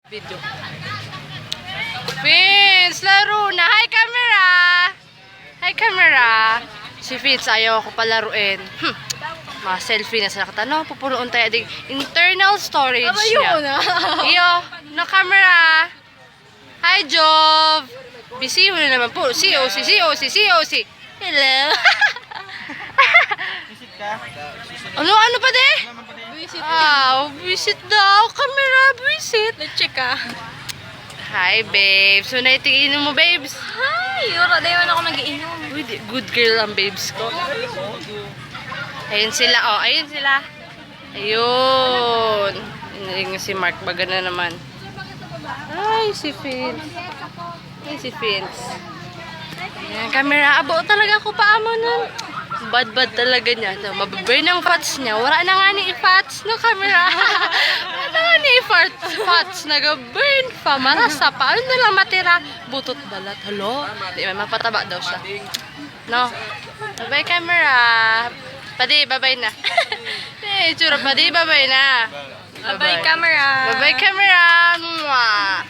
Video. Vince, laro na. Hi, camera! Hi, camera! Si Vince, ayaw ako palaruin. Mga selfie na sa nakatano. Pupunoon tayo din internal storage niya. Iyo, no camera. Hi, Jov! Busy mo na naman po. COC. Hello! Ano pa de? Visit. Visit daw. Camera, visit. Let's check ka. Hi, babes. So, naitingin mo, babes? Hi! Yura, dayo na ako mag-iinom. Uy, good girl ang babes ko. Ayun sila, oh. Ayun sila. Ayun. Ayun si Mark. Baga na naman. Ay, si Vince. Ay, si Vince. Ayan, camera. Abo talaga ako paamo nun. Bad talaga niya. So, mababurn ang fats niya. Wala na nga ni i-fats no, camera. Wala na nga ni i-fats. Nag-burn pa. Marasa pa. Ano na lang matira? Butot balat. Hello? Di may mapataba daw siya. No? Bye-bye, camera. Padi, bye-bye na. Eh, tsura, padi, bye-bye na. Bye-bye, camera. Bye-bye, camera. Mwah.